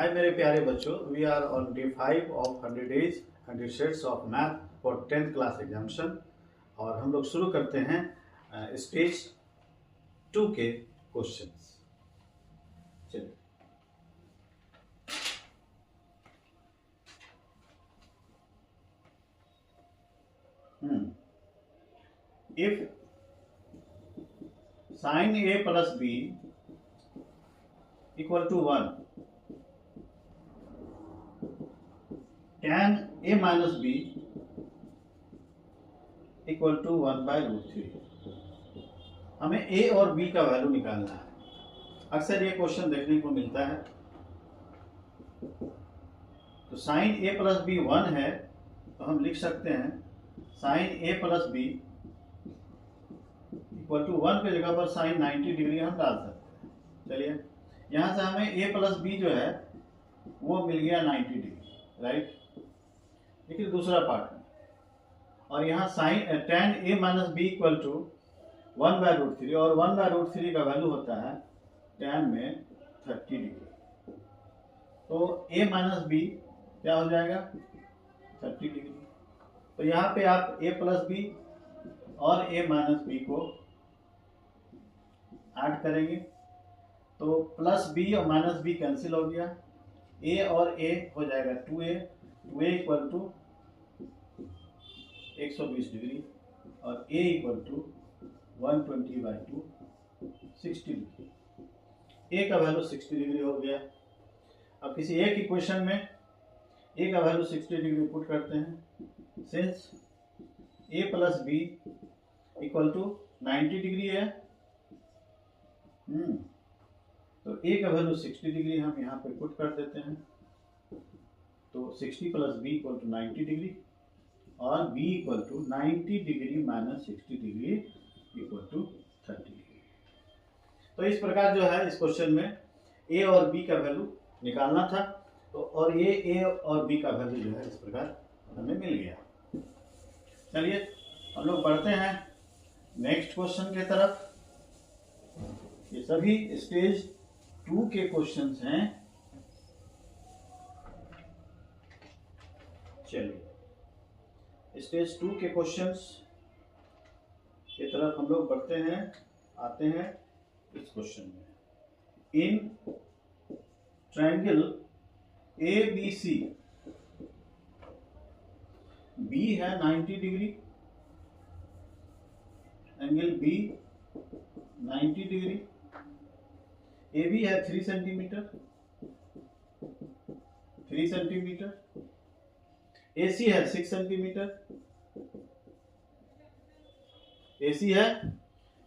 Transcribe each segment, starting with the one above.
हाय मेरे प्यारे बच्चों, we are on day 5 of 100 days 100 sets of math for 10th class examination. और हम लोग शुरू करते हैं स्टेज 2 के क्वेश्चंस। चलिए, if sine A plus B equal to 1, tan a minus B equal to 1/√3। हमें a और b का वैल्यू निकालना है। अक्सर ये क्वेश्चन देखने को मिलता है। तो साइन a प्लस बी 1 है, तो हम लिख सकते हैं sine a plus B equal to 1 के जगह पर साइन 90 डिग्री हम डाल सकते हैं। चलिए, यहाँ से हमें a प्लस बी जो है वो मिल गया 90 डिग्री, राइट। देखिए दूसरा पार्ट में, और यहाँ sine tan a minus B equal to 1/√3, और 1/√3 का वैल्यू होता है tan में 30 डिग्री। तो a माइनस बी क्या हो जाएगा 30 डिग्री। तो यहाँ पे आप a प्लस बी और a माइनस बी को ऐड करेंगे, तो प्लस बी और माइनस बी कैंसिल हो गया, a और a हो जाएगा 2a इक्वल टू 120 डिग्री और a equal to 120/2 60 degree. a का वैल्यू 60 डिग्री हो गया। अब किसी एक इक्वेशन में a का वैल्यू 60 डिग्री पुट करते हैं। Since a plus B equal to 90 degree है, तो a का वैल्यू 60 डिग्री हम यहाँ पे पुट कर देते हैं। तो 60 plus B equal to 90 degree और b equal to 90 degree minus 60 degree equal to 30 degree. तो इस प्रकार जो है इस क्वेश्चन में a और b का वैल्यू निकालना था, तो और ये a और b का वैल्यू जो है इस प्रकार हमें मिल गया। चलिए हम लोग बढ़ते हैं नेक्स्ट क्वेश्चन के तरफ। ये सभी स्टेज 2 के क्वेश्चंस हैं। चलिए स्टेज 2 के क्वेश्चंस की तरफ हम लोग बढ़ते हैं, आते हैं इस क्वेश्चन में। इन ट्रायंगल ABC, B है 90 degree, angle B 90 degree, AB है 3 सेंटीमीटर, AC है 6 सेंटीमीटर, AC है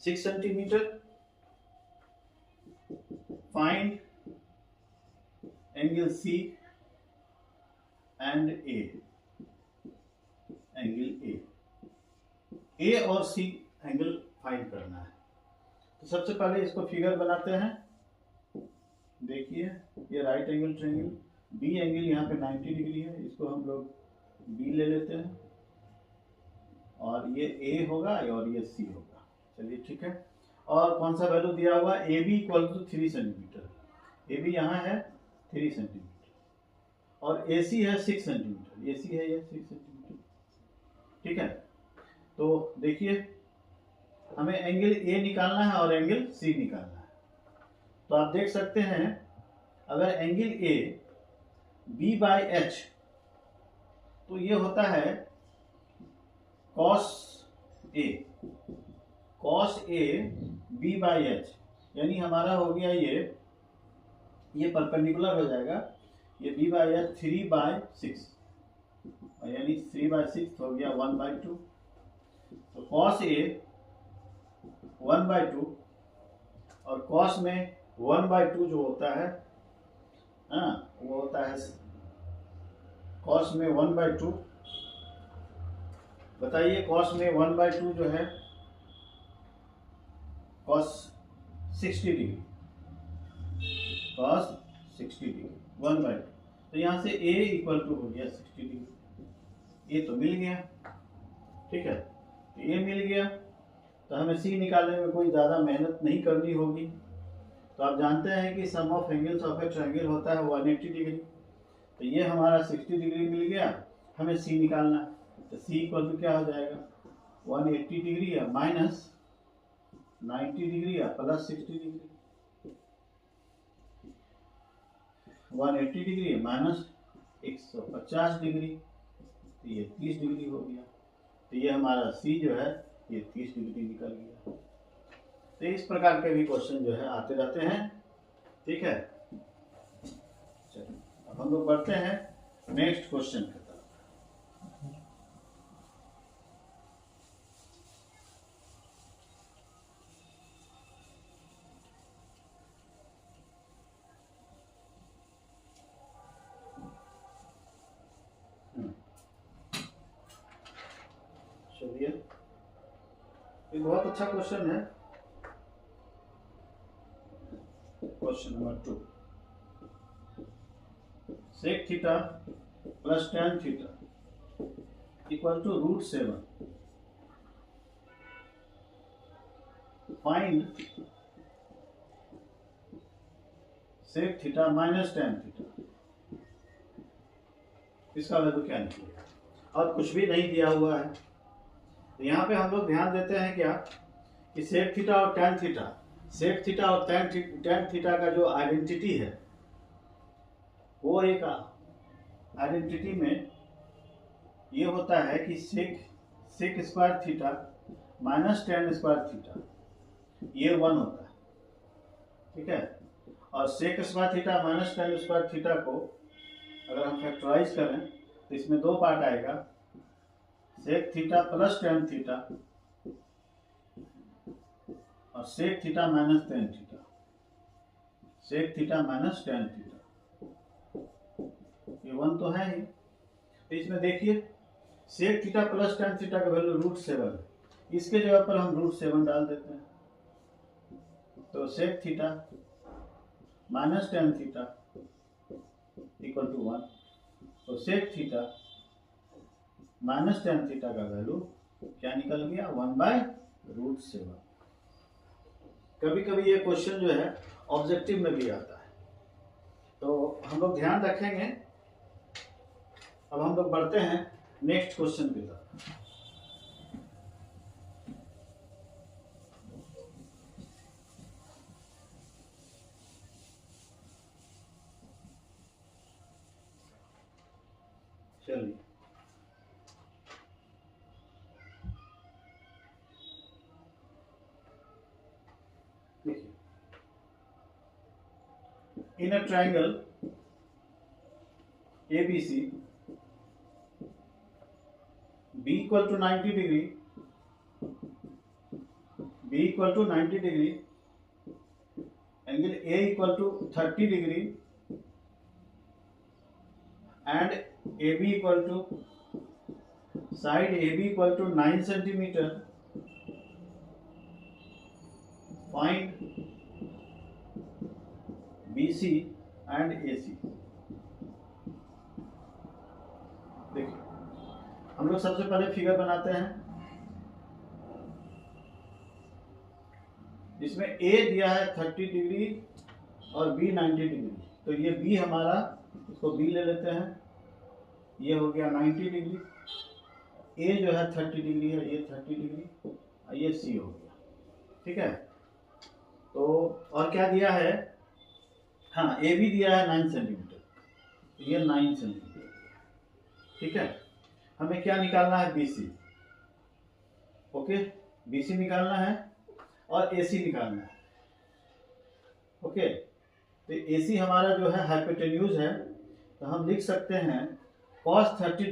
6 centimetre. Find angle C and A, angle A और C एंगल फाइंड करना है। तो सबसे पहले इसको फिगर बनाते हैं। देखिए ये right angle triangle, B angle यहाँ पे 90 डिग्री है, इसको हम लोग B ले लेते हैं, और ये A होगा और ये C होगा। चलिए ठीक है। और कौन सा वैल्यू दिया हुआ, AB equal to 3 centimetre, AB यहाँ है 3 सेंटीमीटर, और AC है 6 सेंटीमीटर, AC है ये 6 सेंटीमीटर। ठीक है, तो देखिए हमें एंगल A निकालना है और एंगल C निकालना है। तो आप देख सकते हैं अगर एंगल A B/H, तो ये होता है cos A B/H, यानी हमारा हो गया ये परपेंडिकुलर हो जाएगा, ये B/H 3/6, यानी 3/6 हो गया 1/2। तो cos A 1/2, और cos में 1/2 जो होता है, वो होता है cos में 1/2। बताइए cos में 1/2 जो है cos 60 डिग्री, cos 60 डिग्री 1/2। तो यहाँ से A इक्वल टू हो गया 60 डिग्री। A तो मिल गया, ठीक है, तो A मिल गया, तो हमें C निकालने में कोई ज़्यादा मेहनत नहीं करनी होगी। तो आप जानते हैं कि sum of angles of a triangle होता है 180 डिग्री। तो ये हमारा 60 डिग्री मिल गया, हमें सी निकालना है। तो सी इक्वल टू क्या हो जाएगा, 180 डिग्री या माइनस 90 डिग्री या plus 60 degree. 180 degree minus 150 degree, तो ये 30 डिग्री हो गया। तो ये हमारा सी जो है ये 30 डिग्री निकल गया। तो इस प्रकार के भी क्वेश्चन जो है आते रहते हैं। ठीक है, चलिए अब हम लोग बढ़ते हैं नेक्स्ट क्वेश्चन की तरफ। चलिए, ये बहुत अच्छा क्वेश्चन है। Question number 2, sec theta plus tan theta equal to √7। Find sec theta minus tan theta. इसका वैल्यू क्या निकलेगा, और कुछ भी नहीं दिया हुआ है। तो यहाँ पे हम लोग ध्यान देते हैं क्या कि sec थीटा और tan थीटा, sec थीटा और tan थीटा का जो आइडेंटिटी है वो एक आइडेंटिटी में ये होता है कि sec square theta minus tan square theta ये 1 होता है। ठीक है, और sec square theta minus tan square theta को अगर हम फैक्टराइज करें तो इसमें 2 पार्ट आएगा, sec theta plus tan theta और sec theta minus tan theta, sec theta minus tan theta, ये 1 तो है ही। तो इसमें देखिए sec theta plus tan theta का वैल्यू √7 है, इसके जगह पर हम √7 डाल देते हैं। तो sec theta minus tan theta equal to 1। तो sec theta minus tan theta का वैल्यू क्या निकल गया, 1/√7। कभी कभी ये क्वेश्चन जो है ऑब्जेक्टिव में भी आता है, तो हम लोग ध्यान रखेंगे। अब हम लोग बढ़ते हैं नेक्स्ट क्वेश्चन की तरफ। चलिए, देखिए, in a triangle ABC B equal to 90 degree, B equal to 90 degree, angle A equal to 30 degree, and AB equal to side AB equal to 9 centimeter. Find BC and AC. देखिए, हम लोग सबसे पहले figure बनाते हैं। इसमें A दिया है 30 डिग्री और B 90 डिग्री। तो ये B हमारा, इसको B ले लेते हैं, ये हो गया 90 डिग्री। A जो है 30 डिग्री है, ये 30 डिग्री, और ये C हो गया। ठीक है, तो और क्या दिया है, हाँ A भी दिया है 9 सेंटीमीटर, तो ये 9 सेंटीमीटर। ठीक है, हमें क्या निकालना है, BC। ओके, BC निकालना है और AC निकालना है। ओके, तो AC हमारा जो है हाइपोटेन्यूज है, तो हम लिख सकते हैं cos 30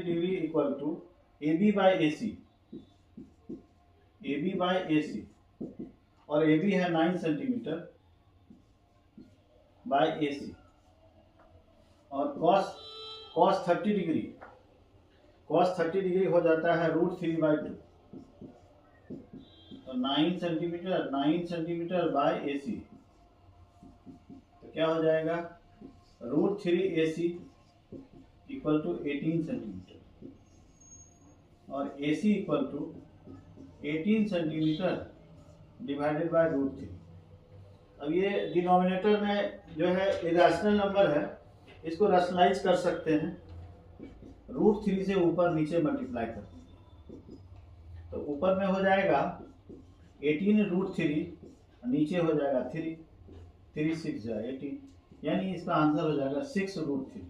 degree equal to AB by AC, AB by AC, और AB है 9 सेंटीमीटर बाई AC, और cos 30 डिग्री हो जाता है √3/2। तो 9 सेंटीमीटर बाई AC, तो क्या हो जाएगा, √3AC इक्वल टू 18 सेंटीमीटर, और AC equal to 18 centimetre divided by √3। अब ये डिनोमिनेटर में जो है इरेशनल नंबर है, इसको रैशनलाइज कर सकते हैं, √3 से ऊपर नीचे मल्टीप्लाई कर दीजिए, तो ऊपर में हो जाएगा 18√3, नीचे हो जाएगा 3, 3 6 जा 18, यानी इसका आंसर हो जाएगा 6√3।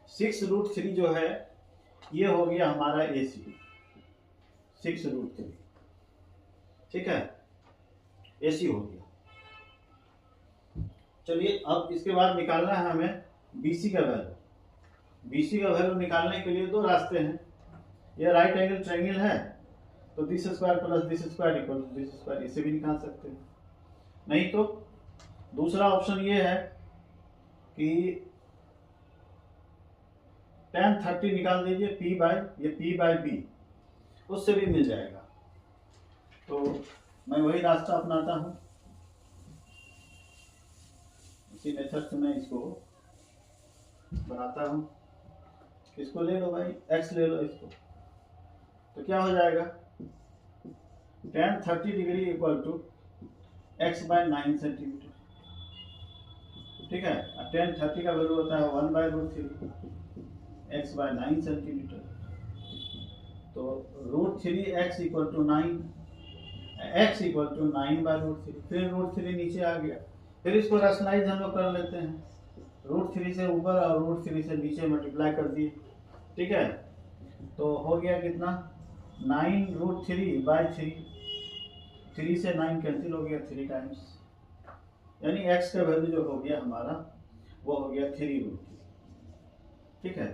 6√3 जो है ये हो गया हमारा AC, 6√3, ठीक है, AC हो गया। चलिए अब इसके बाद निकालना है हमें BC का वैल्यू। BC का वैल्यू निकालने के लिए दो रास्ते हैं, ये राइट एंगल ट्रायंगल है तो this square plus this square equal to this square, इसे भी निकाल सकते हैं। नहीं तो दूसरा ऑप्शन ये है कि tan 30 निकाल दीजिए, P/B, उससे भी मिल जाएगा। तो मैं वही रास्ता अपनाता हूँ, इसी मेथड से मैं इसको बनाता हूँ। इसको ले लो भाई, x ले लो इसको, तो क्या हो जाएगा tan 30 degree equal to x/9 centimetre, ठीक है। tan 30 का वैल्यू होता है 1/√3, x/9 सेंटीमीटर, तो √3x equal to 9, x equal to 9/√3, फिर √3 नीचे आ गया, फिर इसको रैशनलाइज हम लोग कर लेते हैं, √3 से ऊपर और √3 से नीचे मल्टीप्लाई कर दिए, ठीक है। तो हो गया कितना 9√3/3, 3 से 9 कैंसिल हो गया 3 टाइम्स, यानी x का वैल्यू जो हो गया हमारा वो हो गया 3√3, ठीक है।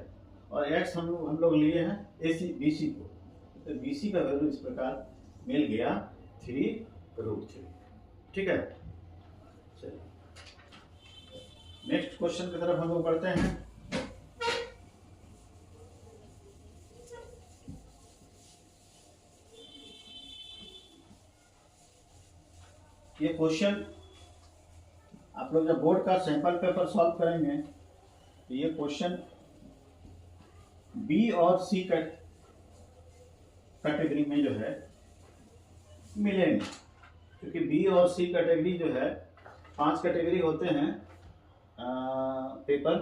और x हम लोग लिए हैं BC को, तो BC का वैल्यू इस प्रकार मिल गया 3√3, ठीक है। चलिए नेक्स्ट क्वेश्चन की तरफ हम लोग बढ़ते हैं। ये क्वेश्चन आप लोग जब बोर्ड का सैंपल पेपर सॉल्व करेंगे तो ये क्वेश्चन B और C कैटेगरी में जो है मिलेंगे, क्योंकि B और C कैटेगरी जो है 5 कैटेगरी होते हैं पेपर,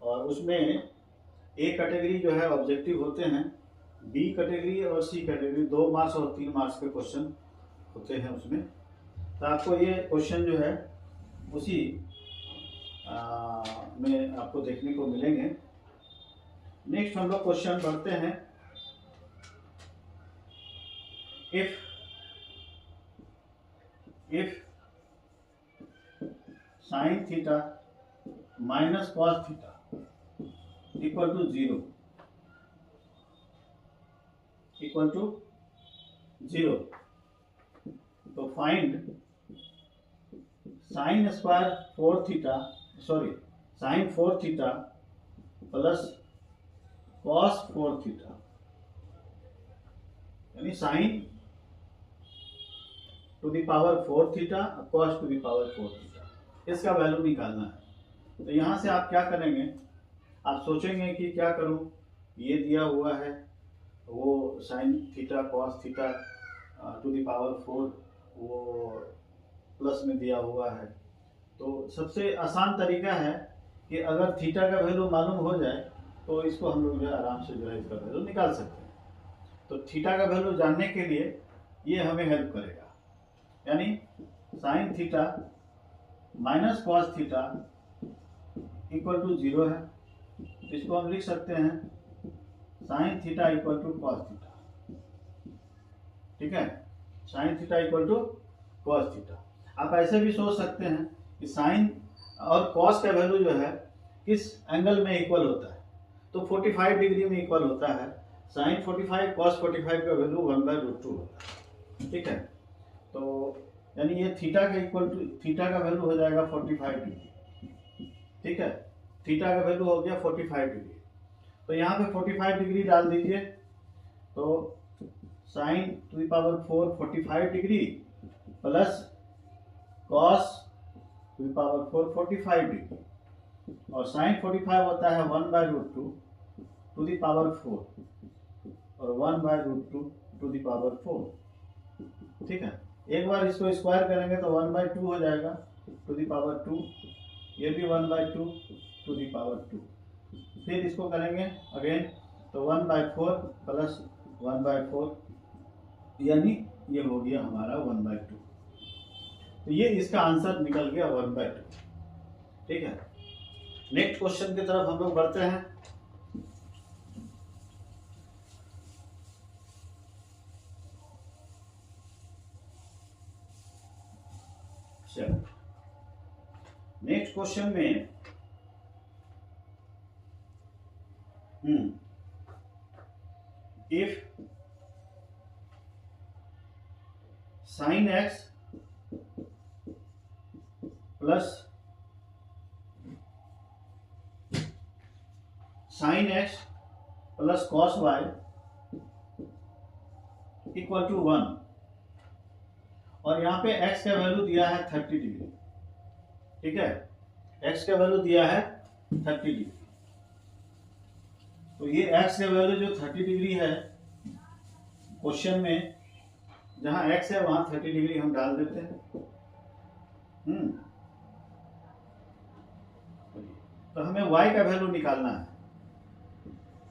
और उसमें A कैटेगरी जो है ऑब्जेक्टिव होते हैं, B कैटेगरी और C कैटेगरी 2 मार्क्स और 3 मार्क्स के क्वेश्चन होते हैं उसमें। तो आपको ये क्वेश्चन जो है उसी में आपको देखने को मिलेंगे। नेक्स्ट हम लोग क्वेश्चन बढ़ते हैं। If sin theta minus cos theta equal to 0, तो फाइंड sin 4 theta plus cos 4 theta, यानी sin to the power 4 theta cos to the power 4 theta, इसका वैल्यू निकालना है। तो यहाँ से आप क्या करेंगे, आप सोचेंगे कि क्या करूँ, ये दिया हुआ है वो sin theta cos theta two the power 4 वो प्लस में दिया हुआ है। तो सबसे आसान तरीका है कि अगर थीटा का वैल्यू मालूम हो जाए तो इसको हम लोग जो है आराम से जो है इसका वैल्यू निकाल सकते हैं। तो थीटा का वैल्यू जानने के लिए ये हमें हेल्प करेगा, यानी sin theta minus cos theta equal to 0 है, इसको हम लिख सकते हैं sin theta equal to cos theta, ठीक है, sin theta equal to cos theta. आप ऐसे भी सोच सकते हैं कि sin और cos का वैल्यू जो है किस एंगल में इक्वल होता है, तो 45 डिग्री में इक्वल होता है। sin 45 cos 45 का वैल्यू 1/√2 होता है, ठीक है। तो यानी ये थीटा का इक्वल टू थीटा का वैल्यू हो जाएगा 45 डिग्री, ठीक है, थीटा का वैल्यू हो गया 45 डिग्री। तो यहाँ पे 45 डिग्री डाल दीजिए, तो sin to the power 4 45 degree plus cos to the power 4 45 degree, और sin 45 होता है 1/√2 टू द पावर 4 और 1/√2 टू द पावर 4, ठीक है। एक बार इसको स्क्वायर करेंगे तो 1/2 हो जाएगा टू द पावर 2, ये भी 1/2 टू द पावर 2। फिर इसको करेंगे अगेन तो 1/4 प्लस 1/4, यानी ये हो गया हमारा 1/2। तो ये इसका आंसर निकल गया 1/2। ठीक है, नेक्स्ट क्वेश्चन की तरफ हम लोग बढ़ते हैं। चलो नेक्स्ट क्वेश्चन में if sin x plus sin x plus cos y equal to 1, और यहाँ पे x का वैल्यू दिया है 30 डिग्री। ठीक है, x का वैल्यू दिया है 30 डिग्री। तो ये x का वैल्यू जो 30 डिग्री है क्वेश्चन में, जहां x है वहां 30 डिग्री हम डाल देते हैं। तो हमें y का वैल्यू निकालना है,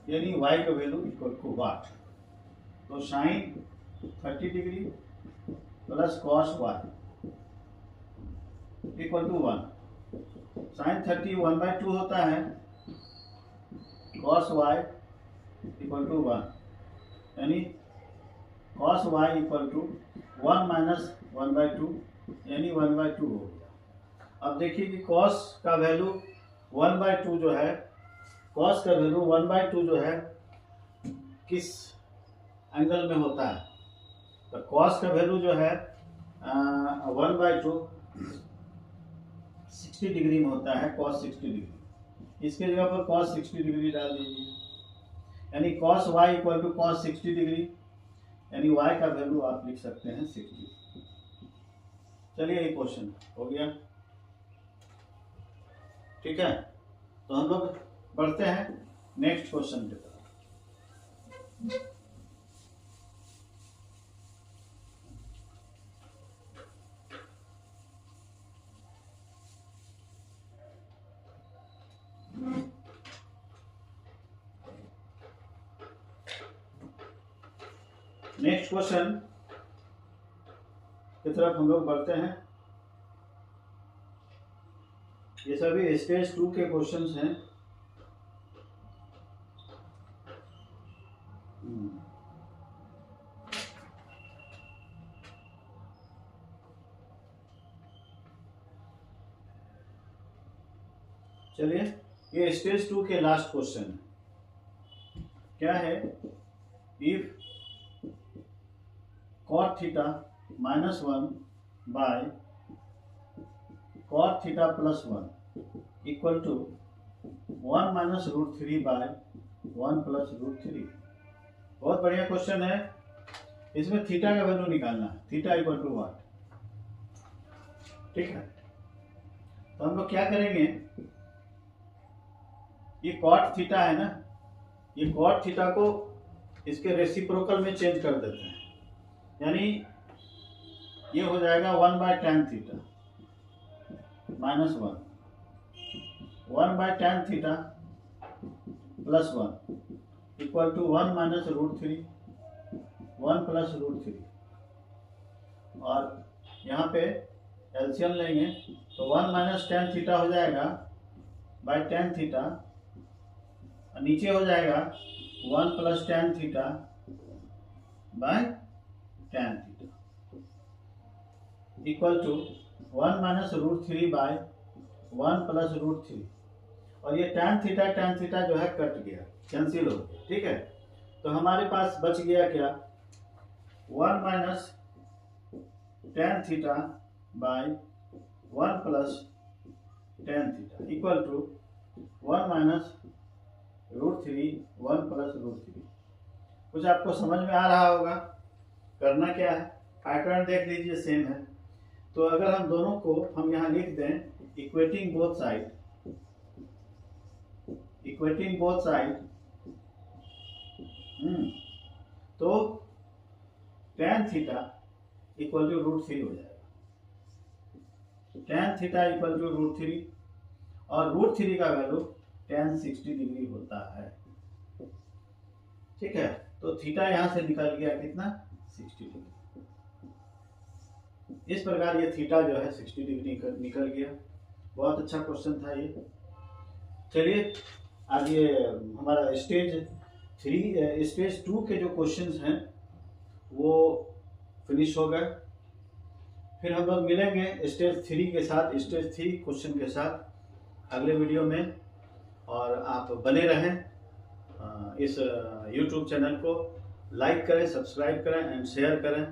यानी y का वैल्यू इक्वल टू वाट। तो sine 30 degree plus cos y equal to 1। Sine 30 1/2 होता है, कॉस y इक्वल टू 1, यानी cos y equal to 1 minus 1/2, यानी 1/2 हो गया। अब देखिए कि कॉस का वैल्यू 1/2 जो है, कॉस का वैल्यू 1/2 जो है किस एंगल में होता है, तो कॉस का वैल्यू जो है 1/2 60 डिग्री में होता है, कॉस 60 डिग्री। इसके जगह पर कॉस 60 डिग्री डाल दीजिए, यानी cos y equal to cos 60 degree, यानी y का वैल्यू आप लिख सकते हैं 60। चलिए ये क्वेश्चन हो गया। ठीक है, तो हम लोग बढ़ते हैं नेक्स्ट क्वेश्चन की तरफ। नेक्स्ट क्वेश्चन की तरफ हम लोग बढ़ते हैं। ये सभी स्टेज 2 के क्वेश्चंस हैं। चलिए, ये स्टेज 2 के लास्ट क्वेश्चन है। क्या है, if cot theta -1 by cot theta +1 equal to 1 minus √3 by 1 plus √3। बहुत बढ़िया क्वेश्चन है। इसमें थीटा का वैल्यू निकालना है, थीटा इक्वल टू वाट। ठीक है, तो हम लोग क्या करेंगे, ये cot थीटा है ना, ये cot थीटा को इसके रेसिप्रोकल में चेंज कर देते हैं, यानी ये हो जाएगा 1/tan theta -1, 1/tan theta +1 equal to 1 minus √3, 1 plus √3। और यहाँ पे एलसीएम लेंगे तो 1 माइनस tan थीटा हो जाएगा बाय tan थीटा, नीचे हो जाएगा 1 plus tan theta by tan theta equal to 1 minus √3 by 1 plus √3। और ये tan थीटा जो है कट गया, कैंसिल हो गया। ठीक है, तो हमारे पास बच गया क्या, 1 minus tan theta by 1 plus tan theta equal to 1 minus √3, 1 plus √3। कुछ आपको समझ में आ रहा होगा। करना क्या है, पैटर्न देख लीजिए, सेम है। तो अगर हम दोनों को हम यहाँ लिख दें equating both side, equating both side, तो tan थीटा इक्वल टू √3 हो जाएगा। tan थीटा इक्वल टू √3 और √3 का वैल्यू tan 60 डिग्री होता है। ठीक है, तो थीटा यहां से निकल गया कितना 60 डिग्री। इस प्रकार ये थीटा जो है 60 डिग्री निकल गया। बहुत अच्छा क्वेश्चन था ये। चलिए आज ये हमारा स्टेज 2 के जो क्वेश्चंस हैं वो फिनिश हो गए। फिर हम लोग मिलेंगे स्टेज 3 के साथ, स्टेज 3 क्वेश्चन के साथ अगले वीडियो में। और आप बने रहें, इस YouTube चैनल को लाइक करें, सब्सक्राइब करें एंड शेयर करें।